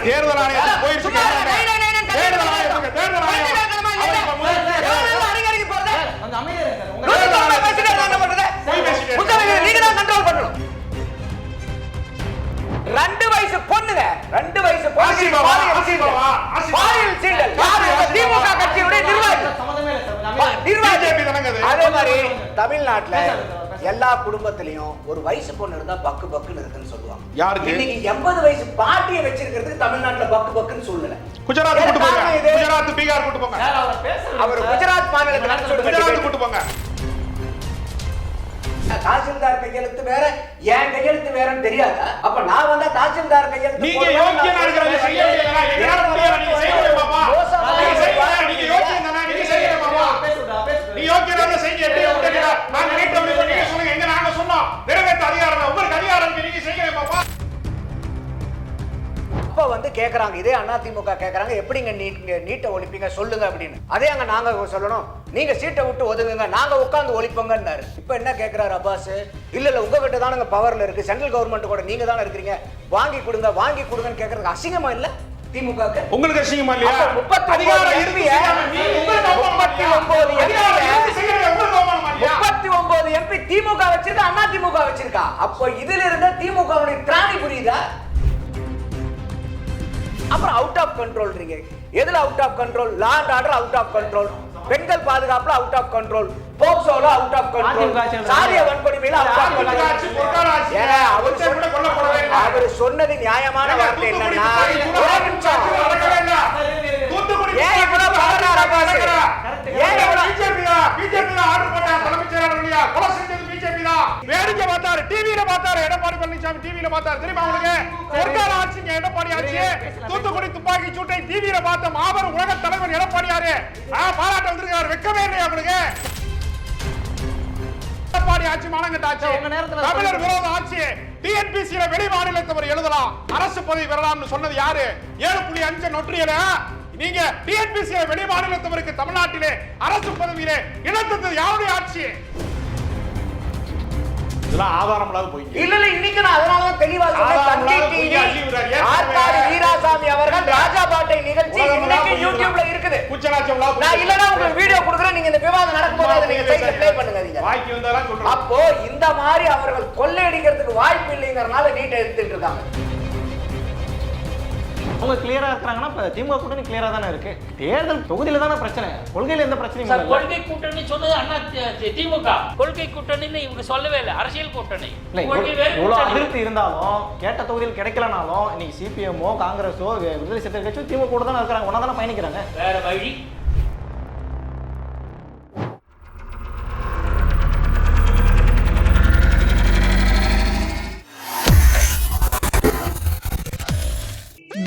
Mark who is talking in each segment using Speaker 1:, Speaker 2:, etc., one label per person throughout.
Speaker 1: தேர்தல் ஆணையத்துக்கு போயிருச்சு. தேர்தல் ஆணையத்துக்கு தேர்தல் ஆணையம்
Speaker 2: ரெண்டு வயசு பொண்ணுங்க, 2 வயசு பொண்ணுங்க திமுக கட்சியுடைய நிர்வாகி. அதே மாதிரி தமிழ்நாட்டுல எல்லா குடும்பத்திலையும் ஒரு வயசு பொண்ணு இருந்தா பக்கு பக்குன்னு இருக்குன்னு சொல்லுவாங்க.
Speaker 1: யாருக்கு?
Speaker 2: இன்னைக்கு 80 வயசு பாட்டியை வச்சிருக்கிறதுக்கு தமிழ்நாட்டுல பக்கு பக்குன்னு சொல்லல.
Speaker 1: குஜராத் கூட்டு போங்க, குஜராத் பீகார் கூட்டு போங்க.
Speaker 2: அவர் குஜராத் மாநிலத்துல
Speaker 1: குஜராத் கூட்டு போங்க.
Speaker 2: தாசில்தார் கையெழுத்து வேற, என் கையெழுத்து வேறன்னு தெரியாதா? அப்ப நான் வந்தா தாசில்தார் கையெழுத்து
Speaker 1: நீங்க யோக்கியனா இருக்கறத செய்ய முடியல. என்னால முடியல. நீங்க செய்யவே பாப்பா. நீங்க யோக்கியனா நீங்க செய்யவே பாப்பா. நீ யோக்கியனா செய்ய எப்படி விட்டுடா? நாங்க நீட்ட முடிவு நீங்க சொல்லுங்க. எங்க நாங்க சொன்னோம். நிறைவேற்ற அதிகாரம் உங்களுக்கு அதிகாரம் இருக்கு. நீங்க செய்யவே பாப்பா.
Speaker 2: அப்ப வந்து கேக்குறாங்க, இதே அதிமுக கேக்குறாங்க, எப்படிங்க நீட்டை ஒழிப்பீங்க சொல்லுங்க அப்படின்னு. அதே அங்க நாங்க சொல்லணும், நீங்க சீட்டை விட்டு ஒதுங்குங்க, நாங்க உட்கார்ந்து ஒழிப்போங்கன்னாரு. இப்ப என்ன கேக்குறாரு அப்பாஸ்? இல்ல இல்ல உங்ககிட்ட தானங்க பவர்ல இருக்கு, சென்ட்ரல் கவர்மெண்ட் கூட நீங்க தானே இருக்கிறீங்க, வாங்கி கொடுங்க வாங்கி கொடுங்கன்னு கேக்குறதுக்கு அசிங்கமா இல்ல திமுக?
Speaker 1: உங்களுக்கு அசிங்கமா இல்லையா?
Speaker 2: 39 எம்பி திமுக வச்சிருக்கா, அண்ணா திமுக வச்சிருக்கா. அப்ப இதுல இருந்த திமுகவுடைய திராணி புரியுதா? அப்புறம் அவுட் ஆஃப் கண்ட்ரோல்ன்றீங்க. எதுல out of control? Law and order out of control, பெண்கள் பாதுகாப்புல அவுட் ஆஃப் கண்ட்ரோல், போக்சோல அவுட் ஆஃப் கண்ட்ரோல், சாதிய வன்கொடுமையில அவுட் ஆஃப் கண்ட்ரோல். அவர் சொன்னது நியாயமான வார்த்தை என்னன்னா, ஒரு நிமிஷம் ஏன் இவ்வளவு பதறாரு அப்பாஸ்? ஏன் இவ்வளவு
Speaker 1: பிஜேபி ஆர்டர் போட்டாங்க தலைமைச் செயலாளர் இல்லையா? கொலை செஞ்சது பிஜேபி தான். வேடிக்கை பார்த்தாரு, டிவில பார்த்தாரு. எடப்பாடி பழனிசாமி டிவில பார்த்தாரு. தெரியுமா உங்களுக்கு? சர்க்கார் ஆட்சிங்க எடப்பாடி ஆட்சி. தூத்துக்குடி துப்பாக்கி சூட்டை டிவில பார்த்த மாபெரும் உலக தலைவர் எடப்பாடியாரு பாராட்ட வந்திருக்காரு. வெக்கமே இல்லையா உங்களுக்கு? எடப்பாடி ஆட்சி மானங்கட்ட ஆட்சி, தமிழர் விரோத ஆட்சி. டிஎன்பிசியில வெளி மாநிலத்தவர் எழுதலாம், அரசு பதவி பெறலாம்னு சொன்னது யாரு? 7.5 நொற்றியல நீங்க டிஎன்பிசியில வெளி மாநிலத்தவருக்கு தமிழ்நாட்டிலே அரசு பதவியிலே இழந்தது யாருடைய ஆட்சி? இதெல்லாம் ஆதாரம் இல்லாத போய்
Speaker 2: இல்ல இல்ல இன்னைக்கு நான் அதனால தான் தெளிவா சொன்னேன். ஆர்காடி வீராசாமி அவர்கள் ராஜாபாட்டை நிகழ்ச்சி இன்னைக்கு யூடியூப்ல இருக்குது. நான் இல்லனா உங்களுக்கு வீடியோ கொடுக்குறேன், நீங்க இந்த விவாதம் நடக்கும்போது அதை நீங்க சைடுல ப்ளே பண்ணுங்க. நீங்க
Speaker 1: வாய்க்கு வந்தாரா சொல்றேன்.
Speaker 2: அப்போ இந்த மாதிரி அவர்கள் கொள்ளையடிக்கிறதுக்கு வாய்ப்பு இல்லைங்கறனால நீட்டை எடுத்துட்டு இருக்காங்க.
Speaker 3: அவங்க கிளியரா இருக்காங்கன்னா இப்ப திமுக கூட்டணி கிளியரா தானே இருக்கு. தேர்தல் தொகுதியில தானே பிரச்சனை, கொள்கையில எந்த பிரச்சனையும் இல்ல.
Speaker 4: கொள்கை கூட்டணி சொன்னது அண்ணா திமுக. கொள்கை கூட்டணின்னு இவங்க சொல்லவே இல்லை, அரசியல் கூட்டணி.
Speaker 3: இவ்வளவு அதிருப்தி இருந்தாலும் கேட்ட தொகுதியில் கிடைக்கலனாலும் இன்னைக்கு சிபிஎம்மோ காங்கிரஸோ விடுதலை சிறுத்தைகள் கட்சியோ திமுக கூட தானே இருக்காங்க, ஒன்னா தானே பயணிக்கிறாங்க.
Speaker 4: வேற வழி.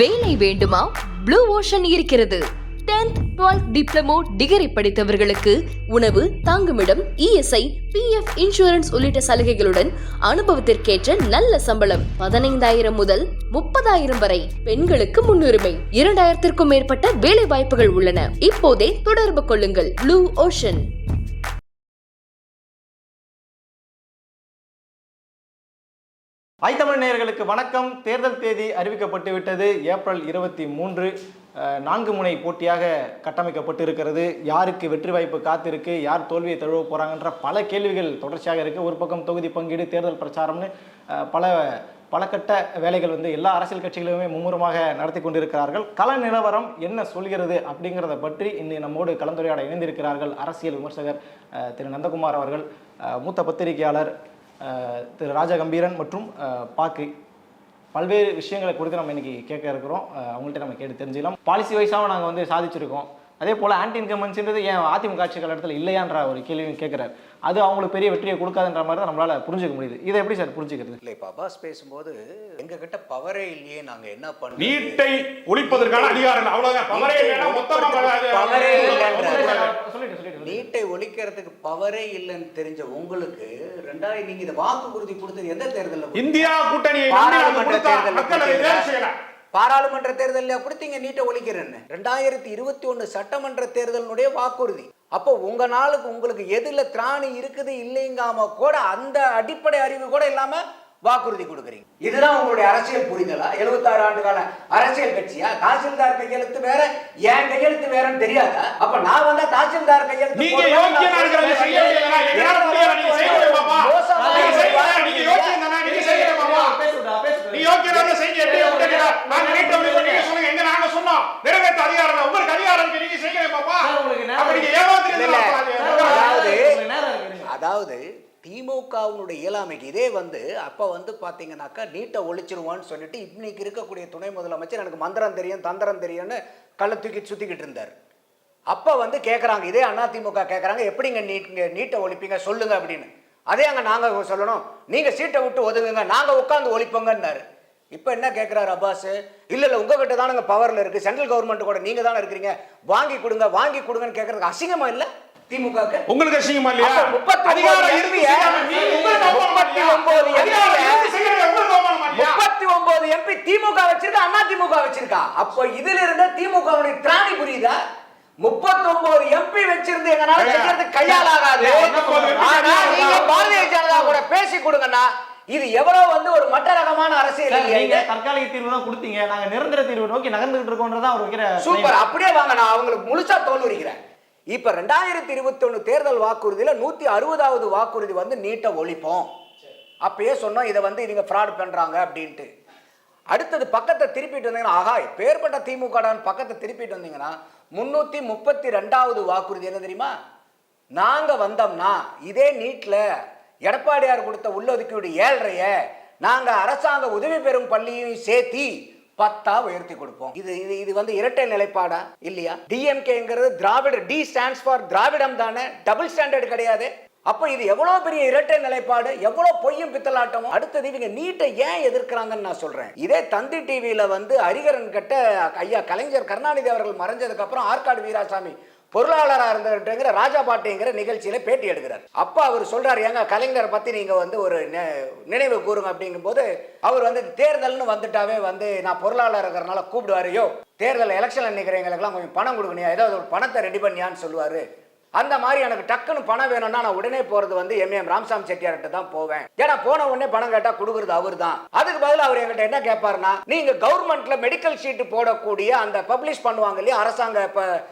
Speaker 5: வேலை வேண்டுமா? ப்ளூ ஓஷன் இருக்கிறது. 10th 12th டிப்ளமோ டிகிரி படித்தவர்களுக்கு உணவு, தங்குமிடம், இஎஸ்ஐ, பிஎஃப், இன்சூரன்ஸ் உள்ளிட்ட சலுகைகளுடன் அனுபவத்திற்கேற்ற நல்ல சம்பளம் 15,000 முதல் 30,000 வரை. பெண்களுக்கு முன்னுரிமை. 2,000க்கும் மேற்பட்ட வேலை வாய்ப்புகள் உள்ளன. இப்போதே தொடர்பு கொள்ளுங்கள். Blue ocean.
Speaker 3: ஐத்தமிழ் நேயர்களுக்கு வணக்கம். தேர்தல் தேதி அறிவிக்கப்பட்டு விட்டது. ஏப்ரல் 23. 4 முனை போட்டியாக கட்டமைக்கப்பட்டு இருக்கிறது. யாருக்கு வெற்றி வாய்ப்பு காத்திருக்கு, யார் தோல்வியை தழுவ போறாங்கன்ற பல கேள்விகள் தொடர்ச்சியாக இருக்கு. ஒரு பக்கம் தொகுதி பங்கீடு, தேர்தல் பிரச்சாரம்னு பல கட்ட வேலைகள் எல்லா அரசியல் கட்சிகளுமே மும்முரமாக நடத்தி கொண்டிருக்கிறார்கள். கள நிலவரம் என்ன சொல்கிறது அப்படிங்கிறத பற்றி இன்னும் நம்மோடு கலந்துரையாட இணைந்திருக்கிறார்கள் அரசியல் விமர்சகர் திரு நந்தகுமார் அவர்கள், மூத்த பத்திரிகையாளர் திரு ராஜகம்பீரன் மற்றும் பாக்கு. பல்வேறு விஷயங்களை குறித்து நம்ம இன்னைக்கு கேட்க இருக்கிறோம். அவங்கள்ட்ட நம்ம கேட்டு தெரிஞ்சுக்கலாம். பாலிசி வைஸாக நாங்கள் சாதிச்சிருக்கோம். அதே போல் ஆன்டி இன்கம்பன்சின்றது ஏன் அதிமுக ஆட்சி காலத்தில் இல்லையான்ற ஒரு கேள்வியும் கேட்குறாரு. அது அவங்களுக்கு பெரிய வெற்றியை கொடுக்காதுன்ற மாதிரி தான் நம்மளால புரிஞ்சுக்க முடியுது. இதை எப்படி சார் புரிஞ்சுக்கிறது?
Speaker 2: இல்லை, இப்போ அப்பாஸ் பேசும்போது எங்க கிட்ட பவரே இல்லையே, நாங்க என்ன பண்ணோம்,
Speaker 1: நீட்டை ஒழிப்பதற்கான அதிகாரம் அவ்வளவுதான். பவரே
Speaker 2: நீட்டை ஒழிக்கிறதுக்கு பவரே இல்லைன்னு தெரிஞ்ச உங்களுக்கு நீங்க இதை வாக்குறுதி கொடுத்தது எந்த தேர்தலில்?
Speaker 1: இந்தியா கூட்டணி
Speaker 2: பாராளுமன்ற தேர்தலில் கொடுத்தீங்க நீட்டை ஒழிக்கிறேன்னு. 2021 சட்டமன்ற தேர்தலுடைய வாக்குறுதி. அப்போ உங்க நாளுக்கு உங்களுக்கு எதுல திராணி இருக்குது இல்லைங்காம கூட அந்த அடிப்படை அறிவு கூட இல்லாம வாக்குறுதி கொடுக்குறீங்க. இதுதான் உங்களுடைய அரசியல் புரிதலா? 76 ஆண்டு கால அரசியல் கட்சியா? தாசில்தார் கையெழுத்து வேற, என் கையெழுத்து வேறன்னு தெரியாதா? அப்ப நான் வந்தா தாசில்தார் கையெழுத்து
Speaker 1: நீங்க யோக்கியனா இருக்கிறது செய்ய வேண்டியதுனா எங்களால முடியல, நீங்க செய்யுங்க பாப்பா. நீங்க யோக்கியனா நீங்க செய்யுங்க பாப்பா. நீ யோக்கியனா செய்ய எப்படி உடனே நான் நீட்ட ஒழிப்பு நீங்க சொல்லுங்க. எங்க நாங்க சொன்னோம் நிறைவேற்ற அதிகாரம் உங்களுக்கு அதிகாரம் இருக்கு, நீங்க செய்யுங்க பாப்பா. அப்ப நீங்க ஏமாத்துறீங்க.
Speaker 2: அதாவது திமுகவுடைய இயலாமைக்கு இதே அப்ப பாத்தீங்கன்னாக்கா நீட்டை ஒழிச்சிருவான்னு சொல்லிட்டு இன்னைக்கு இருக்கக்கூடிய துணை முதலமைச்சர் எனக்கு மந்திரம் தெரியும் தந்திரம் தெரியும்னு கள்ள தூக்கி சுத்திக்கிட்டு இருந்தார். அப்ப கேட்கறாங்க, இதே அதிமுக கேட்கறாங்க, எப்படிங்க நீட்டை ஒழிப்பீங்க சொல்லுங்க அப்படின்னு. அதே அங்க நாங்க சொல்லணும், நீங்க சீட்டை விட்டு ஒதுங்குங்க, நாங்க உட்கார்ந்து ஒழிப்போங்கன்னாரு. இப்ப என்ன கேட்கிறாரு அப்பாஸ், இல்ல உங்ககிட்ட தானங்க பவர்ல இருக்கு, சென்ட்ரல் கவர்மெண்ட் கூட நீங்க தானே இருக்கிறீங்க, வாங்கி கொடுங்கன்னு கேட்கறதுக்கு அசிங்கமா இல்ல திமுக?
Speaker 1: உங்களுக்கு அசிங்கமா இல்லையா?
Speaker 2: 39 எம்பி திமுக வச்சிருக்கா, அண்ணா திமுக வச்சிருக்கா. அப்ப இதுல இருந்த திமுக திராணி புரியுதா? 39 எம்பி வச்சிருந்து எங்கனால செய்யறது கையால் ஆகாது. ஆனா நீங்க பாரதிய ஜனதா கூட பேசி கொடுங்கன்னா இது எவ்வளவு ஒரு மட்ட ரகமான அரசியல்.
Speaker 3: நீங்க தற்காலிக தீர்வு தான் கொடுத்தீங்க, நாங்க நிரந்தர தீர்வு நோக்கி நகர்ந்துட்டு இருக்கோம்ன்றதான் அவர் வைக்கிற.
Speaker 2: சூப்பர், அப்படியே வாங்க, நான் அவங்களுக்கு முழுசா தோல் உரிக்கிறேன். இப்ப 2021 தேர்தல் வாக்குறுதியில 160வது வாக்குறுதி நீட்டை ஒழிப்போம். அப்பயே சொன்னோம் இதை நீங்க ஃப்ராட் பண்றாங்க அப்படின்ட்டு. அடுத்தது பக்கத்தை திருப்பிட்டு வந்தீங்கன்னா, ஆகா பேர்பட்ட திமுக பக்கத்தை திருப்பிட்டு வந்தீங்கன்னா 332வது வாக்குறுதி என்ன தெரியுமா? நாங்க வந்தோம்னா இதே நீட்ல எடப்பாடியார் கொடுத்த உள்ளொதுக்கீடு 7.5 நாங்க அரசாங்க உதவி பெறும் பள்ளியையும் சேர்த்தி 10 உயர்த்தி கொடுப்போம். இது இரட்டை நிலைப்பாடா இல்லையா? டிஎம்கேங்கிறது திராவிட, டி ஸ்டாண்ட்ஸ் ஃபார் திராவிடம் தானே, டபுள் ஸ்டாண்டர்ட் கிடையாது. அப்ப இது எவ்வளவு பெரிய இரட்டை நிலைப்பாடு, எவ்வளவு பொய்யும் பித்தலாட்டமும். அடுத்தது இவங்க நீட்டை ஏன் எதிர்க்கிறாங்கன்னு நான் சொல்றேன். இதே தந்தி டிவியில ஹரிகரன் கிட்ட ஐயா கலைஞர் கருணாநிதி அவர்கள் மறைஞ்சதுக்கு அப்புறம் ஆற்காடு வீராசாமி பொருளாளராக இருந்துங்கிற ராஜா பாட்டிங்கிற நிகழ்ச்சியில பேட்டி எடுக்கிறார். அப்ப அவர் சொல்றாரு, ஏங்க கலைஞரை பத்தி நீங்க ஒரு நினைவு கூறுங்க அப்படிங்கும் போது அவர் தேர்தல்னு வந்துட்டாவே நான் பொருளாளர் இருக்கிறனால கூப்பிடுவாரையோ, தேர்தல் எலெக்ஷன் நினைக்கிறவங்களுக்கெல்லாம் கொஞ்சம் பணம் கொடுக்கணியா, ஏதாவது ஒரு பணத்தை ரெடி பண்ணியான்னு சொல்லுவாரு. அந்த மாதிரி எனக்கு டக்குன்னு பணம் வேணும்னா நான் உடனே போறது எம் ராமசாமி செட்டியார்கிட்ட தான் போவேன். ஏன்னா போன உடனே பணம் கேட்டா கொடுக்கறது அவர் தான். அதுக்கு பதில் அவர் என்கிட்ட என்ன கேட்பாருன்னா, நீங்க கவர்மெண்ட்ல மெடிக்கல் ஷீட் போடக்கூடிய அந்த பப்ளிஷ் பண்ணுவாங்க இல்லையா, அரசாங்க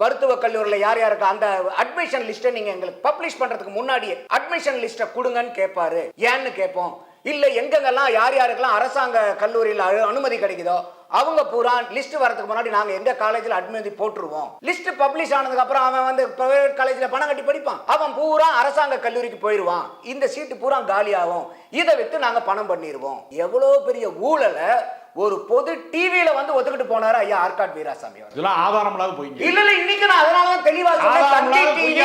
Speaker 2: மருத்துவ கல்லூரியில் யார் யாருக்கு அந்த அட்மிஷன் லிஸ்ட்டை நீங்க எங்களுக்கு பப்ளிஷ் பண்றதுக்கு முன்னாடியே அட்மிஷன் லிஸ்ட்டை கொடுங்கன்னு கேட்பாரு. ஏன்னு கேட்போம். இல்ல எங்கெங்கெல்லாம் யார் யாருக்கெல்லாம் அரசாங்க கல்லூரியில் அனுமதி கிடைக்குதோ அவங்க பூரா லிஸ்ட் வரதுக்கு முன்னாடி நாங்க எங்க காலேஜ்ல அனுமதி போட்டுருவோம். லிஸ்ட் பப்ளிஷ் ஆனதுக்கு அப்புறம் அவன் பிரைவேட் காலேஜ்ல பணம் கட்டி படிப்பான், அவன் பூரா அரசாங்க கல்லூரிக்கு போயிடுவான், இந்த சீட்டு பூரா காலி ஆகும், இதை வித்து நாங்க பணம் பண்ணிடுவோம். எவ்வளவு பெரிய ஊழலை ஒரு பொது டிவியில ஒத்துக்கிட்டு போனாரு ஐயா ஆற்காடு வீராசாமி.
Speaker 1: இதெல்லாம் ஆதாரம் இல்லாத போயிங்க.
Speaker 2: இல்ல இன்னைக்கு நான் அதனால தான் தெளிவா சொன்னேன். தந்தி டிவி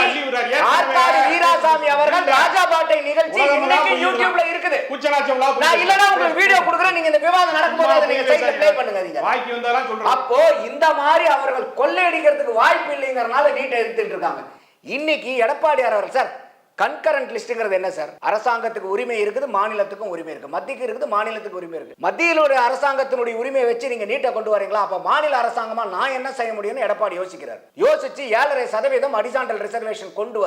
Speaker 2: ஆற்காடு வீராசாமி அவர்கள் ராஜா பாட்டை நிகழ்ச்சி இன்னைக்கு யூடியூப்ல இருக்குது. நான் இல்லனா உங்களுக்கு வீடியோ கொடுக்குறேன், நீங்க இந்த விவாதம் நடக்கும்போது அதை நீங்க சைட்ல ப்ளே பண்ணுங்க.
Speaker 1: வாய்க்கு வந்தாலாம் சொல்றேன்.
Speaker 2: அப்போ இந்த மாதிரி அவர்கள் கொள்ளையடிக்கிறதுக்கு வாய்ப்பு இல்லைங்கறனால நீட்டை எடுத்துட்டு இருக்காங்க. இன்னைக்கு எடப்பாடியார் அவர்கள் சார் கன்கரண்ட் லிஸ்ட்ங்கிறது என்ன சார்? அரசாங்கத்துக்கு உரிமை இருக்குது, மாநிலத்துக்கும் உரிமை இருக்கு, மத்திக்கு இருக்குது, மாநிலத்துக்கு உரிமை இருக்கு. மத்தியிலுடைய அரசாங்கத்தினுடைய உரிமையை வச்சு நீங்க நீட்டை கொண்டு வரீங்களா? அப்ப மாநில அரசாங்கமா நான் என்ன செய்ய முடியும்னு எடப்பாடி யோசிக்கிறார். யோசிச்சு 7.5% அடிஷனல் ரிசர்வேஷன் கொண்டு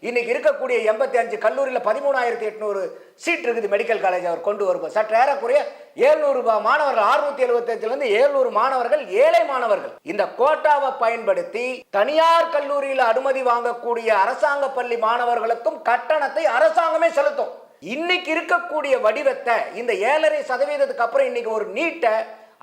Speaker 2: இன்னைக்கு இருக்கக்கூடிய 85 கல்லூரியில் 13,800 சீட் இருக்குது மெடிக்கல் காலேஜ் அவர் கொண்டு வரும்போது சற்று ஏறக்குறைய 700 மாணவர்கள் 675 700 மாணவர்கள் ஏழை மாணவர்கள். இந்த கோட்டாவை பயன்படுத்தி தனியார் கல்லூரியில் அனுமதி வாங்கக்கூடிய அரசாங்க பள்ளி மாணவர்களுக்கும் கட்டணத்தை அரசாங்கமே செலுத்தும். இன்னைக்கு இருக்கக்கூடிய வடிவத்தை இந்த 7.5% அப்புறம் இன்னைக்கு ஒரு நீட்டை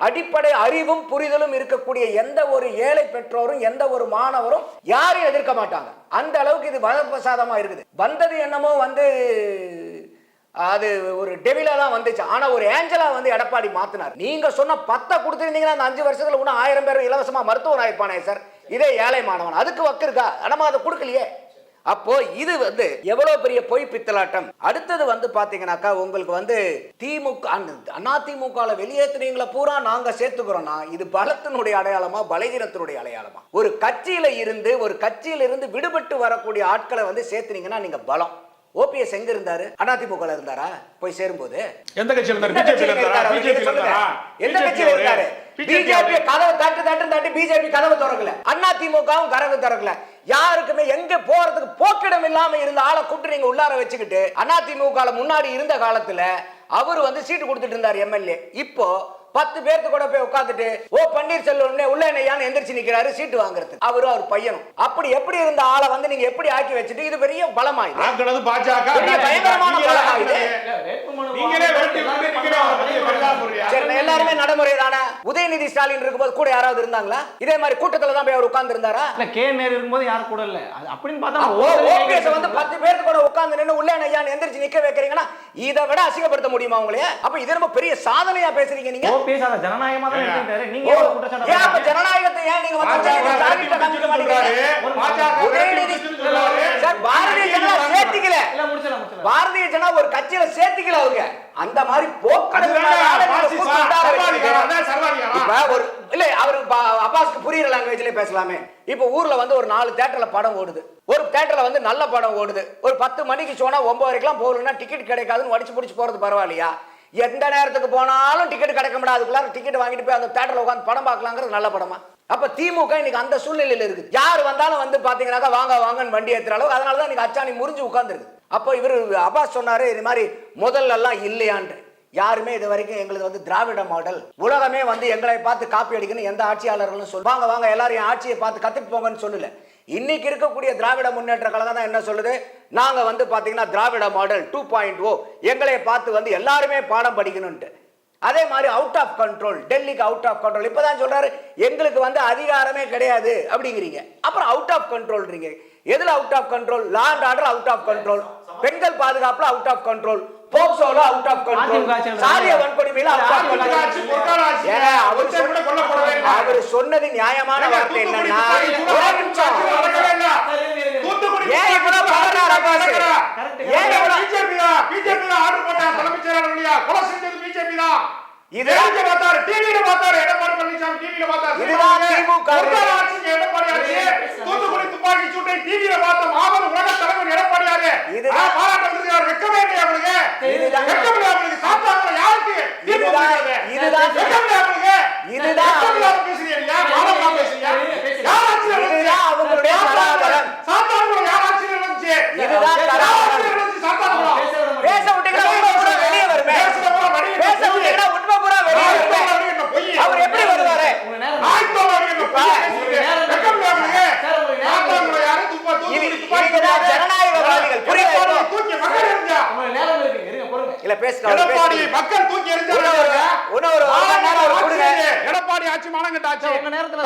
Speaker 2: அடிப்படை அறிவும் புரிதலும் இருக்கக்கூடிய எந்த ஒரு ஏழை பெற்றோரும் எந்த ஒரு மாணவரும் யாரையும் எதிர்க்க மாட்டாங்க. அந்த அளவுக்கு இது வரப்பிரசாதமா இருக்குது. வந்தது என்னமோ அது ஒரு டெவிலா தான் வந்துச்சு. ஆனா ஒரு ஏஞ்சலா எடப்பாடி மாத்தினார். நீங்க சொன்ன 10 கொடுத்திருந்தீங்கன்னா அந்த 5 வருஷத்துல இன்னும் 1000 பேர் இலவசமா மருத்துவர் ஆயிருப்பானே சார். இதே ஏழை மாணவன் அதுக்கு வக்கு இருக்கா? நம்ம அதை கொடுக்கலையே. அப்போ இது எவ்வளவு பெரிய பொய் பித்தலாட்டம். அடுத்தது பாத்தீங்கன்னாக்கா உங்களுக்கு திமுக அதிமுக வெளியேற்றினீங்களா பூரா நாங்க சேர்த்துக்கிறோம்னா இது பலத்தினுடைய அடையாளமா பலகீனத்தினுடைய அடையாளமா? ஒரு கட்சியில இருந்து விடுபட்டு வரக்கூடிய ஆட்களை சேர்த்துனீங்கன்னா நீங்க பலம். ஓபிஎஸ் எங்க இருந்தாரு? அதிமுக இருந்தாரா? போய் சேரும்போது
Speaker 1: எந்த கட்சியில இருந்தாரு? பிஜேபி இருந்தாரா?
Speaker 2: எந்த கட்சியில இருந்தாரு? பிஜேபி கதவு தட்டு பிஜேபி கதவு திறக்கல, அதிமுகவும் கதவு திறக்கல. யாருக்குமே எங்க போறதுக்கு போக்கிடம் இல்லாம இருந்த ஆளை கூப்பிட்டு நீங்க உள்ளார வச்சுக்கிட்டு அதிமுக முன்னாடி இருந்த காலத்துல அவர் வந்து சீட்டு கொடுத்துட்டு இருந்தார் எம்எல்ஏ. இப்போ 10 பேருக்கு கூட போய் உட்காந்துட்டு ஓ பன்னீர்செல்வம் உள்ள என்னையான்னு எந்திரிச்சு நிக்கிறாரு சீட்டு வாங்குறது. அவர் பையனும் அப்படி எப்படி இருந்த ஆளை வந்து நீங்க எப்படி ஆக்கி வச்சுட்டு இது பெரிய பலமாய்
Speaker 1: பாஜக
Speaker 2: பயங்கரமான பலமாயுது. எல்லாருமே நடைமுறை தானே. உதயநிதி ஸ்டாலின் இருக்கும்போது கூட யாராவது இருந்தாங்களா? இதே மாதிரி கூட்டத்துல தான் போய் அவர் உட்கார்ந்து இருந்தாரா?
Speaker 3: இல்ல கே நேரு இருக்கும்போது யாரும் கூட இல்ல அப்படின்னு பார்த்தா
Speaker 2: ஓபிஎஸ் வந்து 10 பேருக்கு கூட உட்கார்ந்து நின்னு உள்ள என்னையான்னு எந்திரிச்சு நிக்க வைக்கிறீங்கன்னா இதை விட அசிங்கப்படுத்த முடியுமா உங்களைய? அப்ப இது ரொம்ப பெரிய சாதனையா பேசுறீங்க நீங்க.
Speaker 3: பேசாத ஜனநாயகமா தான் எடுத்துட்டாரு. நீங்க
Speaker 2: ஏன் அப்ப ஜனநாயகத்தை ஏன் நீங்க வந்து டார்கெட் காமிக்க மாட்டீங்க? உதயநிதி சார் பாரதிய ஜனதா சேர்த்திக்கல.
Speaker 3: இல்ல முடிச்சலாம்.
Speaker 2: பாரதிய ஜனதா ஒரு கட்சியில சேர்த்திக்கல அவங்க. அந்த மாதிரி அப்பாஸ்க்கு புரியுற லாங்குவேஜ்ல பேசலாமே. இப்ப ஊர்ல வந்து ஒரு 4 தியேட்டர்ல படம் ஓடுது. ஒரு தியேட்டர்ல வந்து நல்ல படம் ஓடுது. ஒரு 10 மணிக்கு சொன்னா 9 வரைக்கும் போகலன்னா டிக்கெட் கிடைக்காதுன்னு வடிச்சு பிடிச்சு போறது பரவாயில்லையா? எந்த நேரத்துக்கு போனாலும் டிக்கெட் கிடைக்க முடியாது. அதுக்குள்ள டிக்கெட் வாங்கிட்டு போய் அந்த தியேட்டர்ல உட்காந்து படம் பார்க்கலாங்கிறது நல்ல படமா? அப்ப திமுக இன்னைக்கு அந்த சூழ்நிலையில இருக்கு. யார் வந்தாலும் வந்து பாத்தீங்கன்னா வாங்க வாங்கன்னு வண்டி ஏத்துற அளவுக்கு. அதனாலதான் இன்னைக்கு அச்சாணி முறிஞ்சு உட்கார்ந்துருக்கு. அப்போ இவர் அப்பாஸ் சொன்னாரு இது மாதிரி முதல்ல எல்லாம் இல்லையான்னு. யாருமே இது வரைக்கும் எங்களுக்கு வந்து திராவிட மாடல் உலகமே வந்து எங்களை பார்த்து காப்பி அடிக்கணும் எந்த ஆட்சியாளர்களும் சொல்லுவாங்க வாங்க எல்லாரும் ஆட்சியை பார்த்து கத்துட்டு போங்கன்னு சொல்லல. இன்னைக்கு இருக்கக்கூடிய திராவிட முன்னேற்ற கழகம் தான் என்ன சொல்லுது? நாங்க வந்து பாத்தீங்கன்னா திராவிட மாடல் 2.0 எங்களை பார்த்து வந்து எல்லாருமே பாடம் படிக்கணும்ட்டு. அதே மாதிரி அவுட் ஆஃப் கண்ட்ரோல், டெல்லிக்கு அவுட் ஆஃப் கண்ட்ரோல். இப்பதான் சொல்றாரு எங்களுக்கு வந்து அதிகாரமே கிடையாது அப்படிங்கிறீங்க. அப்புறம் அவுட் ஆஃப் கண்ட்ரோல்றீங்க. எதுல out of control? Law and order out of control, பெண்கள் பாதுகாப்புல அவுட் ஆஃப் கண்ட்ரோல், போக்சோல அவுட் ஆஃப் கண்ட்ரோல், சாதிய வன்கொடுமையில அவுட் ஆஃப் கண்ட்ரோல். அவர் சொன்னது நியாயமான வார்த்தை என்னன்னா ஒரு நிமிஷம் ஏன் இவ்வளவு பவர்னார் அப்பாஸ்? ஏன் இவ்வளவு
Speaker 1: பிஜேபி ஆர்டர் போட்ட தலைமைச் செயலாளர் இல்லையா? கொலை செஞ்சது பிஜேபி தான். இதுதான் பார்த்தாரு, டிவில பார்த்தாரு. எடப்பாடி பழனிசாமி டிவில பார்த்தாரு.
Speaker 2: இதுதான் திமுக
Speaker 1: ஆட்சி. எடப்பாடி ஆட்சி தூத்துக்குடி துப்பாக்கி சூட்டை டிவில பார்த்த மாபெரும் உலக தலைவர் எடப்பாடியாரு. இதுதான் பாராட்ட விருதுகிறார். வெக்கமே இல்லையா உங்களுக்கு?
Speaker 2: இதுதான்
Speaker 1: வெக்கமே இல்லையா உங்களுக்கு? சாத்தாங்க யாருக்கு?
Speaker 2: இதுதான்
Speaker 1: வெக்கமே இல்லையா உங்களுக்கு?
Speaker 2: இதுதான்
Speaker 1: பேசுறீங்க. மாலமா பேசுறீங்க. யார் ஆட்சியில இருந்துச்சு?
Speaker 2: இதுதான் அவங்களுடைய தராதரம்.
Speaker 1: சாத்தாங்க யார் ஆட்சியில இருந்துச்சு?
Speaker 2: இதுதான் தராதரம்.
Speaker 1: சாத்தாங்க
Speaker 2: பேச விட்டீங்கன்னா உண்மை பூரா வெளியே வருமே. பேச விட்டீங்கன்னா உண்மை பூரா வெளியே வருமே. அவர் எப்படி வருவாரு? ஜனநாயகவாதிகள்
Speaker 1: எடப்பாடி ஆட்சி மானங்கட்டாச்சு.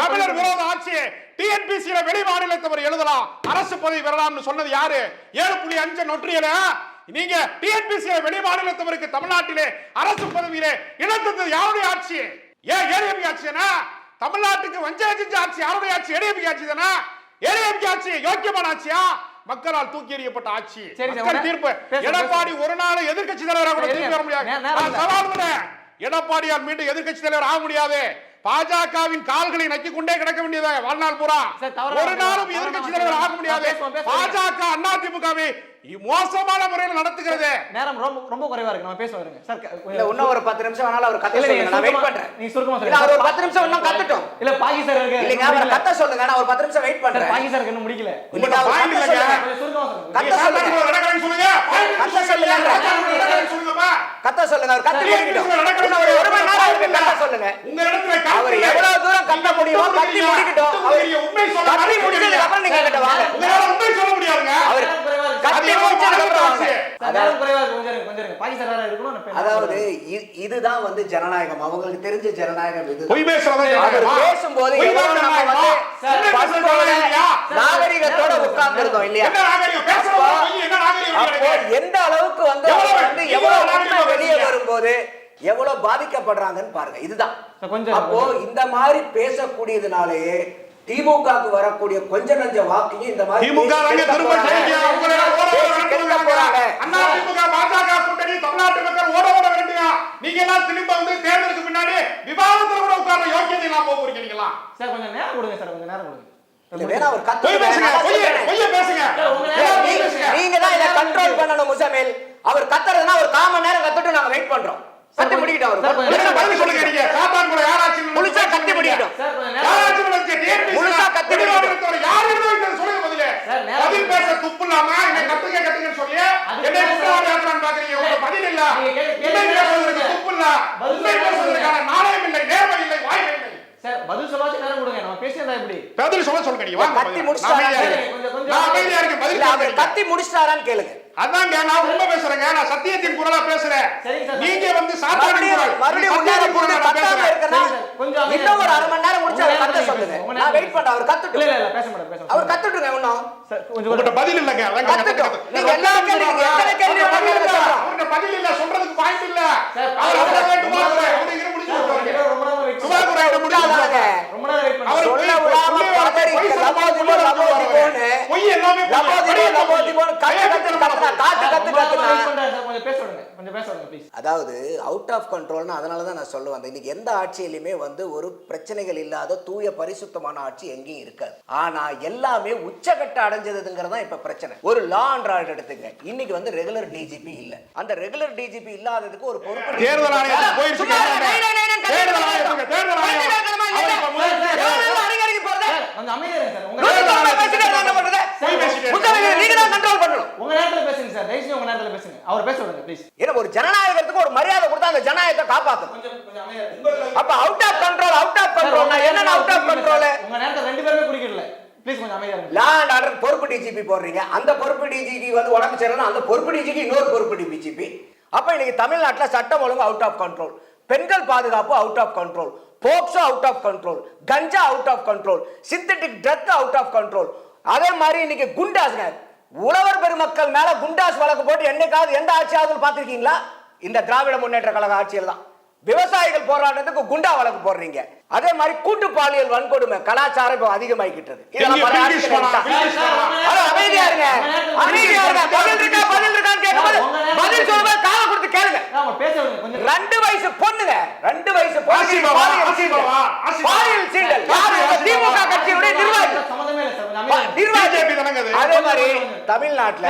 Speaker 1: தமிழர் விரோத ஆட்சி. டிஎன்பிசியில வெளி மாநிலத்தவர் எழுதலாம், அரசு பதவி பெறலாம்னு சொன்னது யாரு? 7.5 நொற்றியல நீங்க டிஎன்பிசியில வெளி மாநிலத்தவருக்கு தமிழ்நாட்டிலே அரசு பதவியிலே இணைத்தது யாருடைய ஆட்சி? ஏன் ஏடிஎம்கே ஆட்சினா? தமிழ்நாட்டுக்கு வஞ்சகம் செஞ்ச ஆட்சி யாருடைய ஆட்சி? ஏடிஎம்கே ஆட்சி தானே. ஏடிஎம்கே ஆட்சி யோக்கியமான ஆட்சியா? மக்களால் தூக்கி எறியப்பட்ட ஆட்சி. தீர்ப்பு. எடப்பாடி ஒரு நாள் எதிர்க்கட்சி தலைவராக கூட திரும்பி வர முடியாது. எடப்பாடியால் மீண்டும் எதிர்க்கட்சி தலைவர் ஆக முடியாது. பாஜகவின் கால்களை நக்கி கொண்டே கிடக்க வேண்டியது வாழ்நாள் பூரா. ஒரு நாளும் எதிர்க்கட்சி தலைவர் ஆக முடியாது. பாஜக அதிமுகவை மோசமான முறையில் நடத்துகிறது.
Speaker 3: நேரம் ரொம்ப குறைவா இருக்கு. நம்ம பேச வருங்க சார்.
Speaker 2: இல்ல இன்னும் ஒரு 10 நிமிஷம் ஆனாலும் அவர் கத்த சொல்லுங்க. நான் வெயிட் பண்றேன்.
Speaker 3: நீ சுருக்கமா
Speaker 2: சொல்லுங்க. அவர் ஒரு 10 நிமிஷம் இன்னும் கத்தட்டும்.
Speaker 3: இல்ல பாகி சார் இருக்கு.
Speaker 2: இல்லங்க அவர் கத்த சொல்லுங்க. நான் ஒரு 10 நிமிஷம் வெயிட் பண்றேன்.
Speaker 3: பாகி சார் இன்னும் முடிக்கல.
Speaker 2: இல்லங்க அவர் கத்த சொல்லுங்க.
Speaker 3: சுருக்கமா சொல்லுங்க.
Speaker 2: கத்த சொல்லுங்க.
Speaker 1: நடக்கறன்னு சொல்லுங்க.
Speaker 2: கத்த சொல்லுங்க.
Speaker 1: சொல்லுங்கப்பா.
Speaker 2: கத்த சொல்லுங்க. அவர் கத்த முடிக்கட்டும். இன்னும் ஒரு 1 மணி நேரம் இருக்கு. கத்த சொல்லுங்க.
Speaker 1: உங்க இடத்துல
Speaker 2: அவர் எவ்வளவு தூரம் கத்த முடியுமோ கத்தி முடிக்கட்டும்.
Speaker 1: உண்மை சொல்ல
Speaker 2: கத்தி முடிச்சதுக்கு அப்புறம் நீங்க கிட்ட வாங்க.
Speaker 1: உங்களால உண்மை சொல்ல முடியாதுங்க.
Speaker 2: அவர் கத்தி முடிச்சதுக்கு அப்புறம் வாங்க. அதாவது இதுதான் வந்து ஜனநாயகம். அவங்களுக்கு தெரிஞ்ச ஜனநாயகம் இது. பேசும்போது நாகரிகத்தோட உட்கார்ந்து இருந்தோம் இல்லையா? எந்த அளவுக்கு வந்து எவ்வளவு வெளியே வரும்போது எவ்வளவு பாதிக்கப்படுறாங்கன்னு பாருங்க. இதுதான். அப்போ இந்த மாதிரி பேசக்கூடியதுனாலேயே திமுகவுக்கு வரக்கூடிய கொஞ்ச நஞ்ச வாக்கையும் இந்த மாதிரி
Speaker 1: தமிழ்நாட்டு மக்கள் ஓட ஓட வேண்டியா? நீங்க எல்லாம் திரும்ப வந்து தேர்தலுக்கு பின்னாடி விவாதத்துல கூட உட்கார்ற யோக்கியதை எல்லாம் போக போறீங்களா?
Speaker 3: சார் கொஞ்சம் நேரம் கொடுங்க சார். கொஞ்சம் நேரம் கொடுங்க.
Speaker 2: நீங்க தான் இதை கண்ட்ரோல் பண்ணணும் முசமில். அவர் கத்துறதுன்னா ஒரு 1/4 மணி நேரம் கத்துட்டு நாங்க வெயிட் பண்றோம். கத்தி முடிக்கிட்டோம். அவர்
Speaker 1: பதில் சொல்லுங்க. நீங்க சாத்தான்குள யாராச்சு
Speaker 2: முழுசா கத்தி முடிக்கிட்டோம்.
Speaker 1: யாராச்சு வந்து டிஎன்பிசி
Speaker 2: முழுசா கத்தி முடிக்கிட்டோம்.
Speaker 1: யார் இருந்தாலும் சொல்லுங்க. பதில் பேச துப்பு இல்லாம என்ன கத்துங்கன்னு சொல்லி என்ன குற்றவாளி ஆக்குறான்னு பாக்குறீங்க. உங்க பதில் இல்ல.
Speaker 3: காலவாசி நேரம் கொடுங்க, நம்ம பேசியதா எப்படி?
Speaker 1: பதில் சொல்லுங்க நீங்க வாங்க.
Speaker 2: கத்தி
Speaker 1: நான்
Speaker 2: முடிச்சிட்டாரா?
Speaker 1: அமைதியா இருக்கேன். நான் அமைதியா இருக்கேன். பதில்
Speaker 2: இல்ல, அவர்
Speaker 1: சொல்லுங்க.
Speaker 2: கத்தி முடிச்சிட்டாரான்னு கேளுங்க.
Speaker 1: அதாங்க நான் உண்மை பேசுறேங்க. நான் சத்தியத்தின் குரலா பேசுறேன்.
Speaker 3: சரிங்க சார்.
Speaker 1: நீங்க வந்து சாத்தானின் குரல்.
Speaker 2: மறுபடியும்
Speaker 1: சத்தியத்தின்
Speaker 2: உண்டான
Speaker 1: குரலா நான்
Speaker 2: கத்தாம
Speaker 1: பேசுறேன்.
Speaker 2: இருக்கனா
Speaker 3: சரி சார், கொஞ்சம் அமைதியா
Speaker 2: இன்னும் ஒரு அரை மணி நேரம் முடிச்சு அவர்
Speaker 3: உங்க
Speaker 2: கத்த
Speaker 3: நேரத்துல
Speaker 2: சொல்லுங்க.
Speaker 3: உங்க
Speaker 2: நான்
Speaker 3: நேரத்துல
Speaker 2: வெயிட் பண்றேன். அவர்
Speaker 3: இல்ல
Speaker 2: கத்துட்டு
Speaker 3: இல்ல இல்ல பேச மாட்டேன்.
Speaker 2: அவர் கத்துட்டுங்க இன்னும்.
Speaker 3: சார் கொஞ்சம்
Speaker 1: உங்கள்ட்ட பதில் இல்லங்க. அதான்
Speaker 2: கத்துட்டோம். நீங்க எல்லா கேள்விக்கும் எத்தனை கேள்வி வேணாலும் சொல்றோம்.
Speaker 1: அவர்ட்ட பதில் இல்ல, சொல்றதுக்கு பாயிண்ட் இல்ல.
Speaker 3: சார்,
Speaker 1: அவர்
Speaker 3: அவர்
Speaker 1: அவரே துபாக்குற. அவரு இங்க முடிச்சு விட்டுருவாங்க.
Speaker 3: ரொம்ப நேரம் வெயிட்
Speaker 1: துபாக்குற இங்க முடிச்சு விட்டுருவாங்க.
Speaker 3: ரொம்ப நேரம் வெயிட் பண்ணி
Speaker 1: அவர்
Speaker 2: சொல்ல விடாம பதறி லபோதிபோ லபோதிபோன்னு
Speaker 1: பொய் எல்லாமே
Speaker 2: லபோதிபோ லபோதிபோன்னு கத்து கத்துனா காட்டு கத்து கத்துனா
Speaker 3: வெயிட் பண்றேன் சார். கொஞ்சம் பேச விடுங்க, கொஞ்சம் பேச விடுங்க ப்ளீஸ்.
Speaker 2: அதாவது அவுட் ஆஃப் கண்ட்ரோல்னு அதனால தான் நான் சொல்ல வந்தேன். இன்னைக்கு எந்த ஆட்சியிலுமே வந்து ஒரு பிரச்சனைகள் இல்லாத தூய பரிசுத்தமான ஆட்சி எங்கேயும் இருக்காது. ஆனா எல்லாமே உச்சகட்ட அடைஞ்சதுங்கிறது தான் இப்ப பிரச்சனை. ஒரு லா அண்ட் ஆர்டர் எடுத்துங்க. இன்னைக்கு வந்து ரெகுலர் டிஜிபி இல்ல. அந்த ரெகுலர் டிஜிபி இல்லாததுக்கு ஒரு பொறுப்பு
Speaker 1: தேர்தல் ஆணையத்துக்கு போயிடுச்சு. தேர்தல் ஆணையத்துக்கு தேர்தல் ஆணையம் அவர் இப்ப முதல்ல
Speaker 3: கொஞ்சம் அமைதியா இருங்க சார். உங்க
Speaker 2: நீங்க தான் கண்ட்ரோல் பண்ணணும்.
Speaker 3: உங்க நேரத்துல பேசுங்க சார். தயவு செஞ்சு உங்க நேரத்துல பேசுங்க. அவர் பேச விடுங்க ப்ளீஸ்.
Speaker 2: ஏன்னா ஒரு ஜனநாயகத்துக்கு ஒரு மரியாதை கொடுத்தா அந்த ஜனநாயகத்தை காப்பாத்தணும்.
Speaker 3: கொஞ்சம் அமைதியா இருங்க.
Speaker 2: அப்ப அவுட் ஆஃப் கண்ட்ரோல் என்ன அவுட் ஆஃப் கண்ட்ரோல்?
Speaker 3: உங்க நேரத்துல ரெண்டு பேருமே குடிக்கல. ப்ளீஸ் கொஞ்சம் அமைதியா இருங்க.
Speaker 2: லா அண்ட் ஆர்டர் பொறுப்பு டிஜிபி போடுறீங்க. அந்த பொறுப்பு டிஜிபி வந்து உடம்பு சரியில்லைன்னா அந்த பொறுப்பு டிஜிபி இன்னொரு பொறுப்பு டிஜிபி. அப்ப இன்னைக்கு தமிழ்நாட்டில் சட்டம் ஒழுங்கு அவுட் ஆஃப் கண்ட்ரோல், பெண்கள் பாதுகாப்பு out of control, POCSO out of control, கஞ்சா out of control, synthetic drug out of control. அதே மாதிரி இன்னைக்கு குண்டாஸ், உழவர் பெருமக்கள் மேல குண்டாஸ் வழக்கு போட்டு என்னைக்காவது எந்த ஆட்சியாவது பார்த்திருக்கீங்களா? இந்த திராவிட முன்னேற்ற கழக ஆட்சியில் தான். விவசாயிகள் போராட்டத்துக்கு குண்டா வழக்கு போடுறீங்க. அதே மாதிரி கூட்டு பாலியல் வன்கொடுமை கலாச்சாரம் இப்போ அதிகமாகிக்கிட்டது. அமைதியா இருங்க, அமைதியா இருங்க. பதில் இருக்கான்னு கேட்கும்போது பதில் சொல்லுங்க. காலை கொடுத்து கேளுங்க.
Speaker 3: பேச விடுங்க கொஞ்சம்.
Speaker 2: 2 வயசு பொண்ணுங்க, 2 வயசு பொண்ணுங்க பாலியல் சீண்டல். திமுக கட்சியுடைய நிர்வாகி.
Speaker 3: சம்மந்தமே இல்ல சார். கொஞ்சம் அமைதியா.
Speaker 2: அதே மாதிரி தமிழ்நாட்டுல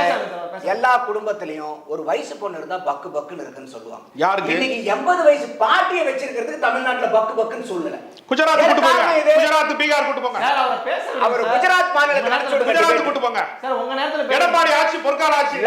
Speaker 2: எல்லா குடும்பத்திலையும் ஒரு வயசு பொண்ணு இருந்தா பக்கு பக்குன்னு இருக்குன்னு சொல்லுவாங்க.
Speaker 1: யாருக்கு?
Speaker 2: இன்னைக்கு 80 வயசு பாட்டியை வச்சிருக்கிறதுக்கு தமிழ்நாட்டுல பக்கு பக்குன்னு சொல்லல.
Speaker 1: குஜராத் கூட்டு போங்க. குஜராத் பீகார் கூட்டு போங்க.
Speaker 3: சார் அவரை பேச விடுங்க.
Speaker 2: அவர் குஜராத் மாநிலத்துல
Speaker 1: குஜராத் கூட்டு போங்க.
Speaker 3: சார் உங்க நேரத்துல
Speaker 1: எடப்பாடி ஆட்சி பொற்கால ஆட்சி.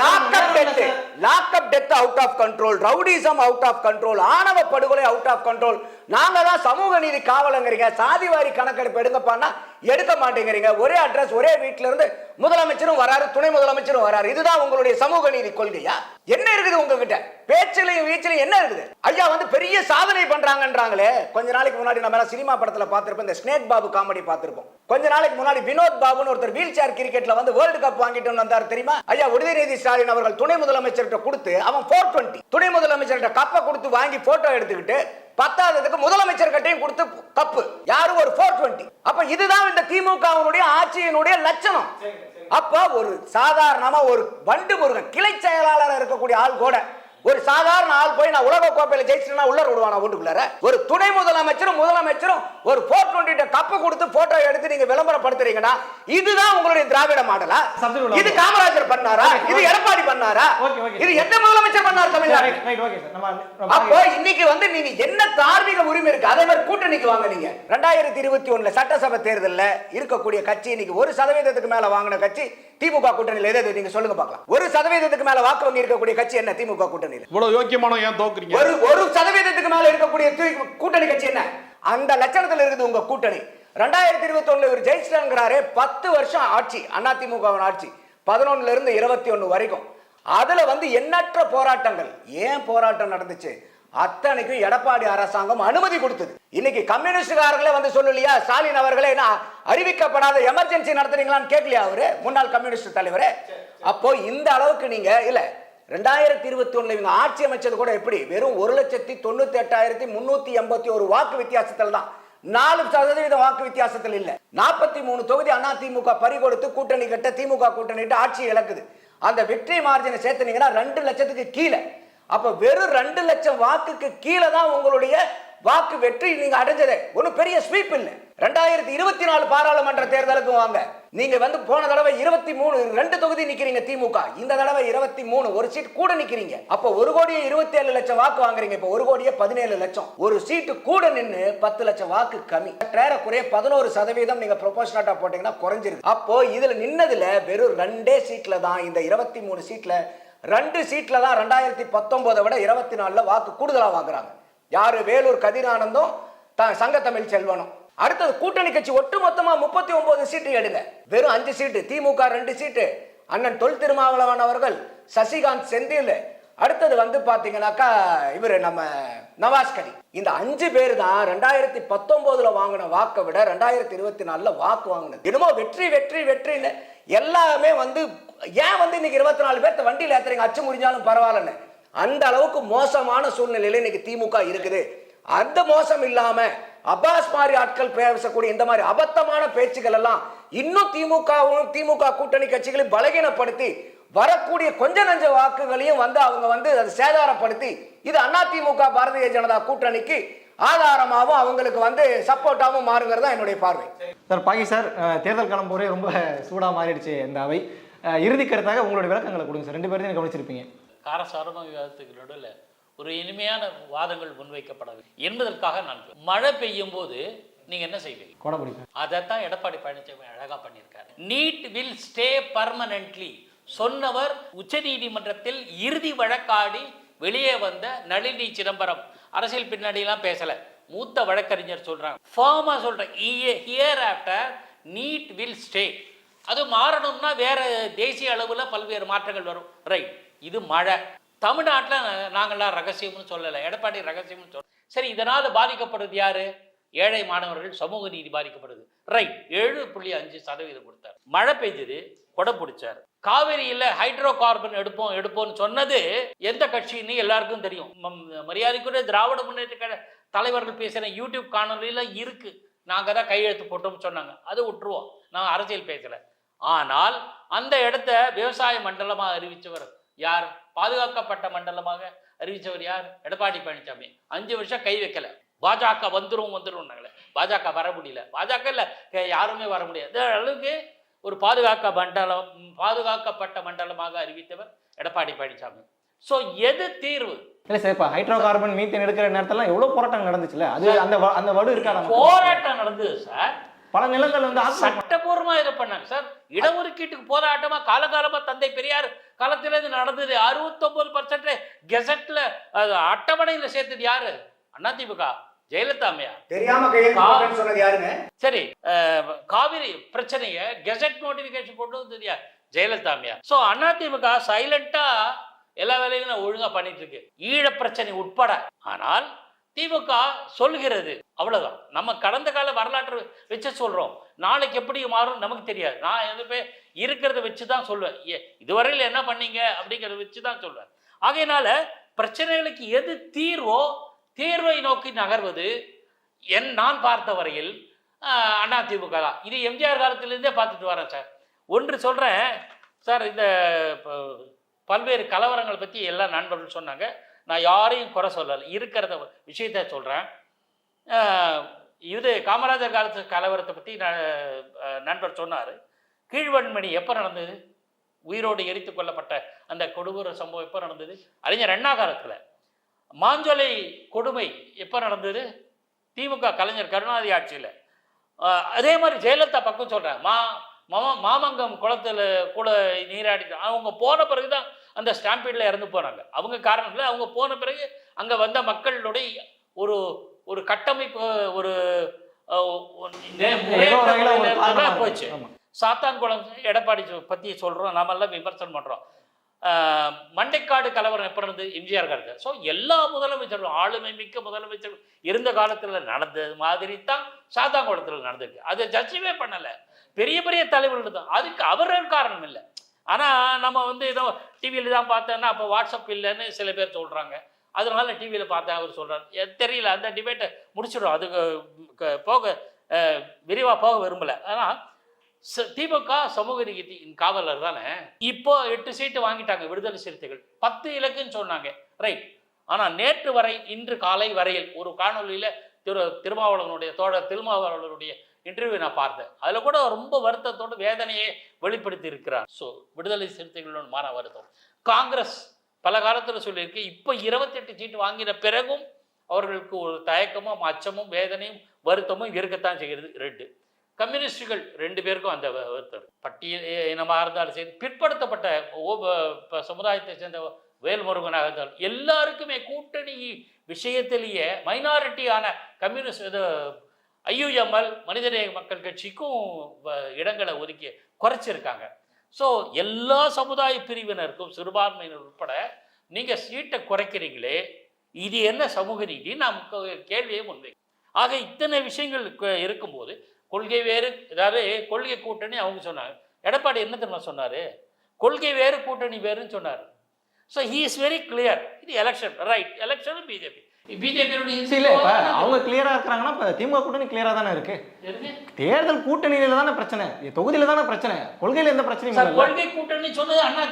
Speaker 2: Lock up death out of control, rowdyism out of control, ஆணவ படுகொலை அவுட் ஆஃப் கண்ட்ரோல். நாங்க தான் சமூக நீதி காவலங்கிறீங்க. சாதிவாரி கணக்கெடுப்பு எடுங்கப்பான்னா எடுக்க மாட்டேங்கிறீங்க. ஒரே அட்ரஸ், ஒரே வீட்ல இருந்து முதலமைச்சரும் வராரு, துணை முதலமைச்சரும் வராரு. இதுதான் உங்களுடைய சமூக நீதி கொள்கையா? என்ன இருக்குது உங்ககிட்ட? பேச்சிலையும் வீச்சிலையும் என்ன இருக்குது? ஐயா வந்து பெரிய சாதனை பண்றாங்கன்றாங்களே. கொஞ்ச நாளைக்கு முன்னாடி நம்ம சினிமா படத்துல பார்த்திருப்போம், இந்த ஸ்னேக் பாபு காமெடி பார்த்திருப்போம். கொஞ்ச நாளைக்கு முன்னாடி வினோத் பாபுன்னு ஒருத்தர் வீல் சேர் கிரிக்கெட்ல வந்து வேர்ல்டு கப் வாங்கிட்டு வந்தார் தெரியுமா? ஐயா உதயநிதி ஸ்டாலின் அவர்கள் துணை முதலமைச்சர்கிட்ட கொடுத்து அவன் 420 துணை முதலமைச்சர்கிட்ட கப்பை கொடுத்து வாங்கி போட்டோ எடுத்துக்கிட்டு 10வது முதலமைச்சர் கிட்டையும் கொடுத்து கப்பு. யாரும் ஒரு 420. அப்ப இதுதான் இந்த திமுகவினுடைய ஆட்சியினுடைய லட்சணம். அப்ப ஒரு சாதாரணமா ஒரு வண்டு முருகன் கிளை செயலாளர் இருக்கக்கூடிய ஆள் கூட ஒரு சாதாரண ஆள் போய் நான் உலக கோப்பையில ஜெயிச்சிட்டேன்னா உள்ள விடுவானா வீட்டுக்குள்ளார? ஒரு துணை முதலமைச்சரும் ஒரு 420 கப்பு கொடுத்து போட்டோ எடுத்து நீங்க விளம்பரப்படுத்துறீங்கன்னா இதுதான் உங்களுடைய திராவிட மாடலா? இது காமராஜர் பண்ணாரா? இது எடப்பாடி பண்ணாரா? இது எந்த முதலமைச்சர் பண்ணார் தமிழ்நாட்டில்? அப்போ இன்னைக்கு வந்து நீங்க என்ன தார்மீக உரிமை இருக்கு? அதே மாதிரி கூட்டணிக்கு வாங்க. நீங்க 2021 சட்டசபை தேர்தலில் இருக்கக்கூடிய கட்சி இன்னைக்கு 1% மேல வாங்கின கட்சி திமுக கூட்டணியில் எது? நீங்க சொல்லுங்க பார்க்கலாம். 1% மேல வாக்கு வங்கி இருக்கக்கூடிய கட்சி என்ன? திமுக கூட்டணியில்.
Speaker 1: இவ்வளவு யோக்கியமான ஏன் தோக்குறீங்க?
Speaker 2: 1% மேல இருக்கக்கூடிய கூட்டணி கட்சி என்ன? அந்த லட்சணத்தில் இருக்குது உங்க கூட்டணி. 2021 இவர் ஜெயிச்சிட்டாங்கிறாரே. 10 வருஷம் ஆட்சி, அதிமுக ஆட்சி 11 இருந்து 21 வரைக்கும். அதுல வந்து எண்ணற்ற போராட்டங்கள். ஏன் போராட்டம் நடந்துச்சு? அத்தனைக்கும் எடப்பாடி அரசாங்கம் அனுமதி கொடுத்தது. இன்னைக்கு கம்யூனிஸ்டுகாரர்களே வந்து சொல்லலையா? ஸ்டாலின் அவர்களே அறிவிக்கப்படாத எமர்ஜென்சி நடத்துறீங்களான்னு கேட்கலையா அவரு, முன்னாள் கம்யூனிஸ்ட் தலைவரே? அப்போ இந்த அளவுக்கு நீங்க இல்ல 2021 இவங்க ஆட்சி அமைச்சது கூட எப்படி? வெறும் 1,98,381 வாக்கு வித்தியாசத்தில் தான். 4% வாக்கு வித்தியாசத்தில் இல்ல. 43 தொகுதி அதிமுக பறிகொடுத்து கூட்டணி கட்ட திமுக கூட்டணி ஆட்சி இழக்குது. அந்த வெற்றி மார்ஜினை சேர்த்துனீங்கன்னா 2 லட்சத்துக்கு கீழே. அப்ப வெறும் 2 லட்சம் வாக்குக்கு கீழே தான் உங்களுடைய வாக்கு வெற்றி நீங்க அடைஞ்சதே. ஒன்னும் பெரிய ஸ்வீப் இல்ல. 2024 பாராளுமன்ற தேர்தலுக்கு வாங்க. நீங்க வந்து போன தடவை 23 2 தொகுதி நிக்கிறீங்க திமுக. இந்த தடவை 23 ஒரு சீட் கூட நிக்கிறீங்க. அப்ப 1,27,00,000 வாக்கு வாங்குறீங்க. இப்ப 1,17,00,000 ஒரு சீட்டு கூட நின்னு 10 லட்சம் வாக்கு கம்மி. குறைய 11% நீங்க ப்ரொபோஷனட்டா போட்டீங்கன்னா குறைஞ்சிருக்கு. அப்போ இதுல நின்னதுல வெறும் 2 சீட்ல தான், இந்த 23 சீட்ல 2 சீட்ல தான் 2019 விட 24 வாக்கு கூடுதலா வாங்குறாங்க. யாரு? வேலூர் கதிரானந்தும் சங்க தமிழ் செல்வனும். அடுத்தது கூட்டணி கட்சி ஒட்டுமொத்தமா 39 சீட்டு எடுங்க. வெறும் 5 சீட்டு, திமுக 2 சீட்டு, அண்ணன் தொல் திருமாவளவன் அவர்கள், சசிகாந்த் செந்தில், அடுத்தது வந்து பாத்தீங்கன்னாக்கா இவரு நம்ம நவாஸ்கனி. இந்த 5 பேர் தான் 2019 வாங்கின வாக்கை விட 2024 வாக்கு வாங்கினது. என்னமோ வெற்றி வெற்றி வெற்றின்னு எல்லாமே வந்து ஏன் வந்து இன்னைக்கு 24 பேர்த்த வண்டியில் ஏத்துறீங்க, அச்சு முடிஞ்சாலும் பரவாயில்லன்னு. அந்த அளவுக்கு மோசமான சூழ்நிலையில இன்னைக்கு திமுக இருக்குது. அந்த மோசம் இல்லாம அப்பாஸ் மாதிரி ஆட்கள் பேசக்கூடிய இந்த மாதிரி அபத்தமான பேச்சுகள் எல்லாம் இன்னும் திமுக கூட்டணி கட்சிகளை பலகீனப்படுத்தி வரக்கூடிய கொஞ்ச நஞ்ச வாக்குகளையும் வந்து அவங்க வந்து அதை சேதாரப்படுத்தி இது அதிமுக பாரதிய ஜனதா கூட்டணிக்கு ஆதாரமாகவும் அவங்களுக்கு வந்து சப்போர்ட்டாகவும் மாறுங்கிறது தான் என்னுடைய பார்வை.
Speaker 3: சார் பாகி சார், தேர்தல் களம் போரே ரொம்ப சூடா மாறிடுச்சு இந்த அவை. இறுதி கருத்தாக உங்களுடைய விளக்கங்களை கொடுங்க சார். 2 பேரும் கவனிச்சிருப்பீங்க.
Speaker 4: காரசாரமாக விவாதத்துக்கு நடுவில் ஒரு இனிமையான வாதங்கள் முன்வைக்கப்படவில்லை என்பதற்காக நான் மழை பெய்யும் போது நீங்க என்ன செய்வீங்க?
Speaker 3: கொடை பிடிக்கும்.
Speaker 4: அதைத்தான் எடப்பாடி பழனிசாமி அழகா பண்ணியிருக்காரு. நீட் வில் ஸ்டே பர்மனன்ட்லி சொன்னவர் உச்சநீதிமன்றத்தில் இறுதி வழக்காடி வெளியே வந்த நளினி சிதம்பரம். அரசியல் பின்னாடிலாம் பேசல, மூத்த வழக்கறிஞர் சொல்றாங்க, ஃபார்மா சொல்றேன், here after NEET will stay. அது மாறணும்னா வேற தேசிய அளவில் பல்வேறு மாற்றங்கள் வரும். ரைட், இது மழை. தமிழ்நாட்டில் நாங்கள்லாம் ரகசியம்னு சொல்லலை, எடப்பாடி ரகசியம்னு சொல்ல. சரி, இதனால் பாதிக்கப்படுறது யாரு? ஏழை மாணவர்கள், சமூக நீதி பாதிக்கப்படுது. ரைட், 7.5% கொடுத்தார். மழை பெய்ஞ்சது, கொடை பிடிச்சார். காவிரியில் ஹைட்ரோ கார்பன் எடுப்போம்னு சொன்னது எந்த கட்சின்னு எல்லாருக்கும் தெரியும். மரியாதைக்குரிய திராவிட முன்னேற்ற கழக தலைவர்கள் பேசின யூடியூப் காணொலியில இருக்கு. நாங்கள் தான் கையெழுத்து போட்டோம்னு சொன்னாங்க. அதை விட்டுருவோம், நான் அரசியல் பேசலை. ஆனால் அந்த இடத்த விவசாய மண்டலமாக அறிவித்தவர் யார்? பாதுகாக்கப்பட்ட மண்டலமாக அறிவித்தவர் யார்? எடப்பாடி பழனிசாமி. 5 வருஷம் கை வைக்கல. பாஜக வந்துரும் பாஜக வர முடியல. பாஜக இல்ல, யாருமே வர முடியாது அளவுக்கு ஒரு பாதுகாக்கப்பட்ட மண்டலமாக அறிவித்தவர் எடப்பாடி பழனிசாமி. சோ எது தீர்வு?
Speaker 3: இல்ல சார், இப்ப ஹைட்ரோ கார்பன் மீத்தேன் எடுக்கிற நேரத்துல எவ்வளவு போராட்டம் நடந்துச்சுல, அது அந்த வடு இருக்கா?
Speaker 4: போராட்டம் நடந்தது சார்.
Speaker 3: பல நிலங்கள் வந்து
Speaker 4: சட்டபூர்வமா இதை பண்ணாங்க சார். இடஒதுக்கீட்டுக்கு போராட்டமா காலகாலமா தந்தை பெரியார் காலத்துல இது நடந்தது. 69% கெசட்ல அட்டவணையில சேர்த்தது யாரு? அதிமுக, ஜெயலலிதா அம்மையார்.
Speaker 2: தெரியாம கையெழுத்து சொன்னது யாருங்க? சரி,
Speaker 4: காவிரி பிரச்சனைய கெசட் நோட்டிபிகேஷன் கொண்டு வந்தது யார்? ஜெயலலிதா அம்மையார். சோ அதிமுக சைலண்டா எல்லா வேலையும் ஒழுங்கா பண்ணிட்டு இருக்கு, ஈழ பிரச்சனை உட்பட. ஆனால் திமுக சொல்கிறது அவ்வளவுதான். நம்ம கடந்த கால வரலாற்று வச்சு சொல்றோம். நாளைக்கு எப்படி மாறும் நமக்கு தெரியாது. நான் எதுவுமே இருக்கிறத வச்சுதான் சொல்லுவேன். இதுவரையில் என்ன பண்ணீங்க அப்படிங்கிறத வச்சுதான் சொல்லுவேன். ஆகையினால பிரச்சனைகளுக்கு எது தீர்வோ தீர்வை நோக்கி நகர்வது நான் பார்த்த வரையில் அதிமுக தான். இது எம்ஜிஆர் காலத்திலிருந்தே பார்த்துட்டு வரேன் சார். ஒன்று சொல்றேன் சார், இந்த பல்வேறு கலவரங்களை பற்றி எல்லா நண்பர்கள் சொன்னாங்க. நான் யாரையும் குறை சொல்லலை, இருக்கிறத விஷயத்த சொல்கிறேன். இது காமராஜர் காலத்து கலவரத்தை பற்றி நண்பர் சொன்னார். கீழ்வன்மணி எப்போ நடந்தது? உயிரோடு எரித்து கொல்லப்பட்ட அந்த கொடூர சம்பவம் எப்போ நடந்தது? அறிஞர் அண்ணா காலத்தில். மாஞ்சோலை கொடுமை எப்போ நடந்தது? திமுக கலைஞர் கருணாநிதி ஆட்சியில். அதே மாதிரி ஜெயலலிதா பக்கம் சொல்கிறேன். மாமங்கம் குளத்தில் கூட நீராடி அவங்க போன பிறகு தான் அந்த ஸ்டாம்பீடில் இறந்து போனாங்க. அவங்க காரணம் இல்லை, அவங்க போன பிறகு அங்கே வந்த மக்களுடைய ஒரு ஒரு கட்டமைப்பு ஒரு போச்சு. சாத்தான்குளம் எடப்பாடி பற்றி சொல்கிறோம், நாமெல்லாம் விமர்சனம் பண்ணுறோம். மண்டைக்காடு கலவரம் எப்போ நடந்தது? எம்ஜிஆர் காலத்தில். ஸோ எல்லா முதலமைச்சர்களும், ஆளுமை மிக்க முதலமைச்சர்கள் இருந்த காலத்தில் நடந்தது மாதிரி தான் சாத்தான்குளத்தில் நடந்திருக்கு. அதை ஜட்ஜிவே பண்ணலை, பெரிய பெரிய தலைவர்கள் தான். அதுக்கு அவர்கள் காரணம் இல்லை. ஆனால் நம்ம வந்து ஏதோ டிவியில் தான் பார்த்தோன்னா அப்போ வாட்ஸ்அப் இல்லைன்னு சில பேர் சொல்கிறாங்க. அதனால டிவியில் பார்த்தேன் அவர் சொல்கிறார். தெரியல, அந்த டிபேட்டை முடிச்சிடும். அதுக்கு போக விரிவாக போக விரும்பலை. ஆனால் திமுக சமூக நீதியின் காவலர் தானே. இப்போ 8 சீட்டு வாங்கிட்டாங்க விடுதலை சிறுத்தைகள். 10 இலக்குன்னு சொன்னாங்க. ரைட். ஆனால் நேற்று வரை, இன்று காலை வரையில் ஒரு காணொலியில் திருமாவளவனுடைய தோழர் திருமாவளவனுடைய இன்டர்வியூ நான் பார்த்தேன். அதில் கூட ரொம்ப வருத்தத்தோடு வேதனையை வெளிப்படுத்தி இருக்கிறார். ஸோ விடுதலை சிறுத்தைகளோட மான வருத்தம். காங்கிரஸ் பல காலத்தில் சொல்லியிருக்கு, இப்போ 28 சீட்டு வாங்கின பிறகும் அவர்களுக்கு ஒரு தயக்கமும் அச்சமும் வேதனையும் வருத்தமும் இருக்கத்தான் செய்கிறது. 2 கம்யூனிஸ்டுகள் 2 பேருக்கும் அந்த வருத்தம். பட்டியல் இனமாக இருந்தாலும் சரி, பிற்படுத்தப்பட்ட சமுதாயத்தை சேர்ந்த வேல்முருகனாக இருந்தாலும் எல்லாருக்குமே கூட்டணி விஷயத்திலேயே மைனாரிட்டியான கம்யூனிஸ்ட் IUML மனிதநேய மக்கள் கட்சிக்கும் இடங்களை ஒதுக்கி குறைச்சிருக்காங்க. ஸோ எல்லா சமுதாய பிரிவினருக்கும் சிறுபான்மையினர் உட்பட நீங்கள் சீட்டை குறைக்கிறீங்களே, இது என்ன சமூக நீதி? நாம் கேள்வியை முன்வைக்கிறோம். ஆக இத்தனை விஷயங்கள் இருக்கும்போது கொள்கை வேறு, ஏதாவது கொள்கை கூட்டணி அவங்க சொன்னாங்க. எடப்பாடி என்ன தெரியுமா சொன்னார்? கொள்கை வேறு கூட்டணி வேறுன்னு சொன்னார். So he is very clear. இது எலெக்ஷன், ரைட்? எலெக்ஷனும் பிஜேபி
Speaker 3: இல்ல இப்ப அவங்க கிளியரா இருக்காங்கன்னா இப்ப திமுக கூட்டணி கிளியரா தானே இருக்கு. தேர்தல் கூட்டணியில தானே பிரச்சனை, தொகுதியில தானே பிரச்சனை, கொள்கையில எந்த பிரச்சனையும் இல்ல.
Speaker 4: கொள்கை கூட்டணி சொன்னது அண்ணா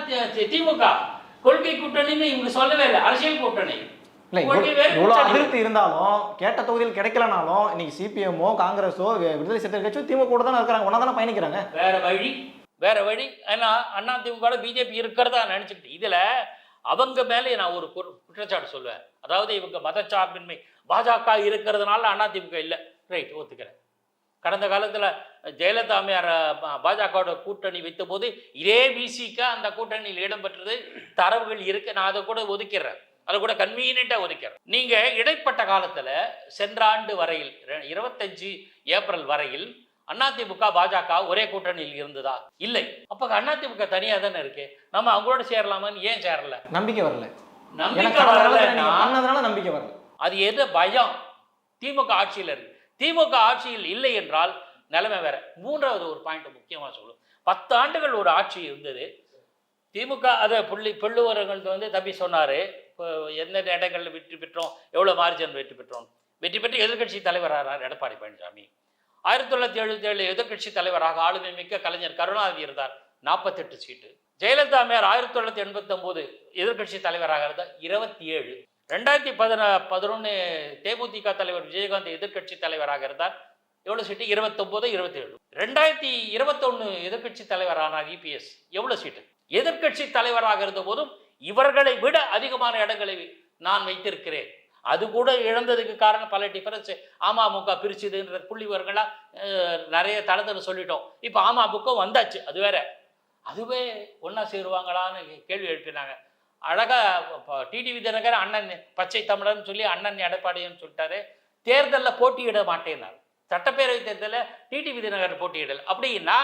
Speaker 4: திமுக. கொள்கை கூட்டணின்னு இவங்க சொல்லவே இல்லை, அரசியல் கூட்டணி.
Speaker 3: இல்ல இவ்வளவு அதிருப்தி இருந்தாலும் கேட்ட தொகுதியில் கிடைக்கலனாலும் இன்னைக்கு CPM-ஓ காங்கிரஸோ விடுதலை சிறுத்தைகள் கட்சியோ திமுக கூட தானே இருக்கிறாங்க, ஒன்னா தானே பயணிக்கிறாங்க.
Speaker 4: வேற வழி. ஏன்னா அண்ணா திமுக பிஜேபி இருக்கிறதா நினைச்சுக்கிட்டு இதுல அவங்க மேலே நான் ஒரு குற்றச்சாட்டு சொல்லுவேன். அதாவது இவங்க மதச்சார்பின்மை பாஜக இருக்கிறதுனால அதிமுக இல்லை, ரைட், ஒத்துக்கிறேன். கடந்த காலத்தில் ஜெயலலிதா அம்மையார் பாஜகவோட கூட்டணி வைத்த போது இதே விசிக்கு அந்த கூட்டணியில் இடம்பெற்றது தரவுகள் இருக்கு. நான் அதை கூட ஒதுக்கிறேன், அதை கூட கன்வீனியன்ட்டாக ஒதுக்கிறேன். நீங்கள் இடைப்பட்ட காலத்தில் சென்ற ஆண்டு வரையில் 25 ஏப்ரல் வரையில் அதிமுக பாஜக ஒரே கூட்டணியில் இருந்ததா? இல்லை. அப்போ அதிமுக தனியாக தானே இருக்கு. நம்ம அவங்களோட சேரலாமான்னு ஏன் சேரல?
Speaker 3: நம்பிக்கை வரல.
Speaker 4: நம்பிக்கை வரல.
Speaker 3: நம்பிக்கை வரல.
Speaker 4: அது எது பயம்? திமுக ஆட்சியில் இருக்கு. திமுக ஆட்சியில் இல்லை என்றால் நிலைமை வேற. மூன்றாவது ஒரு பாயிண்ட் முக்கியமாக சொல்லும். 10 ஆண்டுகள் ஒரு ஆட்சி இருந்தது. திமுக அதை புள்ளிவரங்கள் தம்பி சொன்னார், எந்தெந்த இடங்களில் வெற்றி பெற்றோம், எவ்வளோ மார்ஜின் வெற்றி பெற்றோம். வெற்றி பெற்று எதிர்கட்சி தலைவரானார் எடப்பாடி பழனிசாமி. 1977 எதிர்கட்சி தலைவராக ஆளுமை மிக்க கலைஞர் கருணாநிதி இருந்தார், 48 சீட்டு. ஜெயலலிதா அம்மையார் 1989 எதிர்கட்சி தலைவராக இருந்தார், 27. 2011 தேமுதிக தலைவர் விஜயகாந்த் எதிர்கட்சி தலைவராக இருந்தார், எவ்வளவு சீட்டு? 29, 27. 2021 எதிர்கட்சி தலைவரானார் EPS, எவ்வளவு சீட்டு? எதிர்கட்சி தலைவராக இருந்த போதும் இவர்களை விட அதிகமான இடங்களை நான் வைத்திருக்கிறேன். அது கூட இழந்ததுக்கு காரணம் பல டிஃபரன்ஸ். அமமுக பிரிச்சுதுன்ற புள்ளிவர்களா நிறைய தளத்தில் சொல்லிட்டோம். இப்போ அமமுக வந்தாச்சு, அது வேற. அதுவே ஒன்றா சேருவாங்களான்னு கேள்வி எழுப்பினாங்க. அழகாக டிடிவி தினகரன் அண்ணன் பச்சை தமிழர்னு சொல்லி அண்ணன் எடப்பாடின்னு சொல்லிட்டாரு. தேர்தலில் போட்டியிட மாட்டேன்னாரு. சட்டப்பேரவை தேர்தலில் டிடிவி தினகரன் போட்டியிடல். அப்படின்னா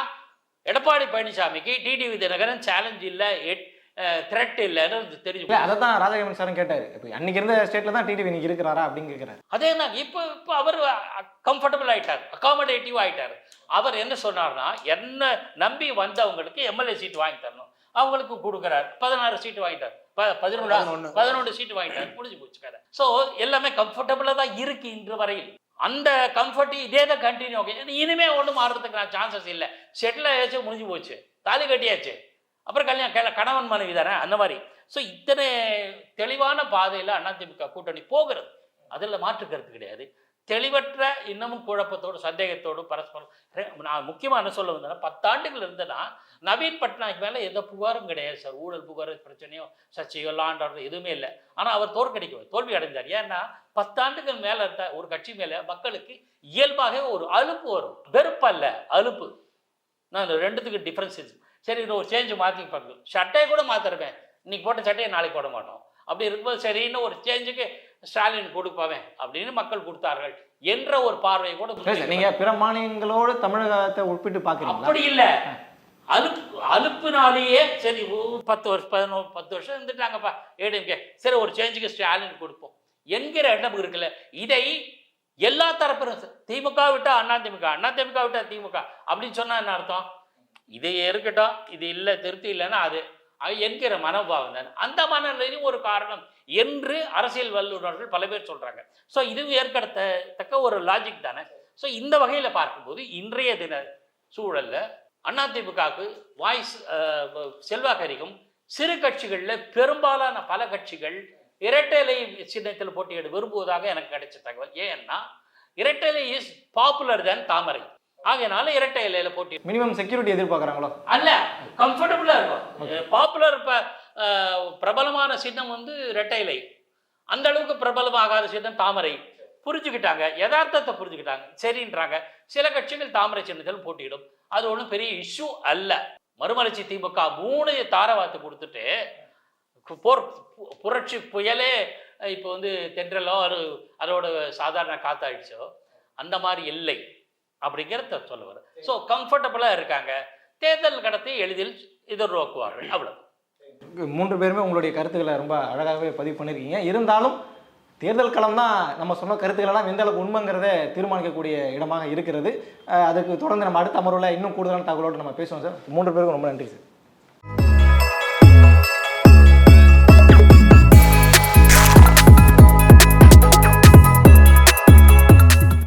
Speaker 4: எடப்பாடி பழனிசாமிக்கு டிடிவி தினகரன் சேலஞ்ச் இல்லை, த்ரெட் இல்லைன்னு தெரிஞ்சு.
Speaker 3: அதை தான் ராஜகமன் சாரும் கேட்டார். இப்போ அன்னைக்கு இருந்த ஸ்டேட்ல தான் டிடிவி இன்னைக்கு இருக்கிறாரா அப்படின்னு கேட்கிறாரு.
Speaker 4: அதே தான் இப்போ அவர் கம்ஃபர்டபுள் ஆயிட்டார், அகாமடேட்டிவ் ஆயிட்டார். அவர் என்ன சொன்னார்னா, என்ன நம்பி வந்தவங்களுக்கு MLA சீட் வாங்கி தரணும், அவங்களுக்கு கொடுக்குறாரு. 16 சீட்டு வாங்கிட்டார், 11 சீட்டு வாங்கிட்டார், முடிஞ்சு போச்சு கதை. ஸோ எல்லாமே கம்ஃபர்டபுளாக தான் இருக்கு இன்று வரையில். அந்த கம்ஃபர்ட் இதே தான் கண்டினியூ ஆகும். இனிமே ஒன்றும் மாறுறதுக்கு நான் சான்சஸ் இல்லை. செட்டில் ஆயாச்சு, முடிஞ்சு போச்சு, தாலி கட்டியாச்சு, அப்புறம் கல்யாணம், கணவன் மனைவி தானே, அந்த மாதிரி. ஸோ இத்தனை தெளிவான பாதையில் அதிமுக கூட்டணி போகிறது, அதில் மாற்றுக்கிறது கிடையாது. தெளிவற்ற இன்னமும் குழப்பத்தோடு சந்தேகத்தோடு பரஸ்பரம். நான் முக்கியமாக என்ன சொல்ல வந்தேன்னா, 10 ஆண்டுகள் இருந்தேன்னா நவீன் பட்நாயக் மேலே எந்த புகாரும் கிடையாது சார். ஊழல் புகார் பிரச்சனையோ சர்ச்சையோ லாண்டாரோ எதுவுமே இல்லை. ஆனால் அவர் தோல்வி அடைந்தார். ஏன்னா 10 ஆண்டுகள் மேலே இருந்த ஒரு கட்சி மேலே மக்களுக்கு இயல்பாக ஒரு அலுப்பு வரும். வெறுப்பு அல்ல, அலுப்பு. நான் ரெண்டுத்துக்கு டிஃப்ரென்ஸ் இருக்கு. சரி, ஒரு சேஞ்சு மாற்றி பார்க்கணும். சட்டையை கூட மாற்றிருப்பேன், இன்னைக்கு போட்ட சட்டையை நாளைக்கு போட மாட்டோம். அப்படி இருக்கும்போது சரின்னு ஒரு சேஞ்சுக்கு ஸ்டாலின் கொடுப்பாவேன் அப்படின்னு மக்கள் கொடுத்தார்கள் என்ற ஒரு பார்வையை கூட
Speaker 3: நீங்க பிற மாநிலங்களோடு தமிழகத்தை ஒப்பிட்டு பார்க்குறீங்க.
Speaker 4: அப்படி இல்லை, அலுப்புனாலேயே சரி 10 வருஷம் இருந்துட்டாங்கப்பா ஏடிஎம்கே, சரி ஒரு சேஞ்சுக்கு ஸ்டாலின் கொடுப்போம் என்கிற எண்ணம் இருக்குல்ல. இதை எல்லா தரப்பிலும் திமுக விட்டா அதிமுக, அதிமுக விட்டா திமுக அப்படின்னு சொன்னா என்ன அர்த்தம்? இது இருக்கட்டும், இது இல்லை, திருப்தி இல்லைன்னா அது என்கிற மனோபாவம் தானே. அந்த மனநிலையும் ஒரு காரணம் என்று அரசியல் வல்லுநர்கள் பல பேர் சொல்றாங்க. ஸோ இது ஏற்கத்தக்க ஒரு லாஜிக் தானே. ஸோ இந்த வகையில் பார்க்கும்போது இன்றைய தின சூழல்ல அதிமுகவுக்கு வாய்ஸ் செல்வாக்கரிக்கும். சிறு கட்சிகளில் பெரும்பாலான பல கட்சிகள் இரட்டைலை சின்னத்தில் போட்டியிட விரும்புவதாக எனக்கு கிடைச்ச தகவல். ஏன்னா இரட்டைலை இஸ் பாப்புலர் தேன் தாமரை. ஆகையினால இரட்டை இலையில போட்டி
Speaker 3: மினிமம் செக்யூரிட்டி எதிர்பார்க்குறாங்களோ?
Speaker 4: அல்ல, கம்ஃபர்டபுளாக இருக்கும். பாப்புலர் இப்போ பிரபலமான சின்னம் இரட்டை இலை, அந்த அளவுக்கு பிரபலமாகாத சின்னம் தாமரை. புரிஞ்சுக்கிட்டாங்க, யதார்த்தத்தை புரிஞ்சுக்கிட்டாங்க, சரின்றாங்க. சில கட்சிகள் தாமரை சின்னத்தில் போட்டியிடும், அது ஒன்றும் பெரிய இஷ்யூ அல்ல. மறுமலர்ச்சி திமுக 3 தாரவாத்து கொடுத்துட்டு புரட்சி புயலே இப்போ தென்றலோ அதோட சாதாரண காத்தாயிடுச்சோ, அந்த மாதிரி இல்லை அப்படிங்கிறத சொல்லுவார். ஸோ கம்ஃபர்டபுளாக இருக்காங்க, தேர்தல் கடத்தை எளிதில் எதிர்நோக்குவார்கள். அவ்வளோ.
Speaker 3: 3 பேருமே உங்களுடைய கருத்துக்களை ரொம்ப அழகாகவே பதிவு பண்ணியிருக்கீங்க. இருந்தாலும் தேர்தல் களம் தான் நம்ம சொன்ன கருத்துக்களெல்லாம் எந்த அளவுக்கு உண்மைங்கிறத தீர்மானிக்கக்கூடிய இடமாக இருக்கிறது. அதுக்கு தொடர்ந்து நம்ம அடுத்த அமர்வில் இன்னும் கூடுதலான தகவலோடு நம்ம பேசுவோம் சார். 3 பேருக்கும் ரொம்ப நன்றி சார்.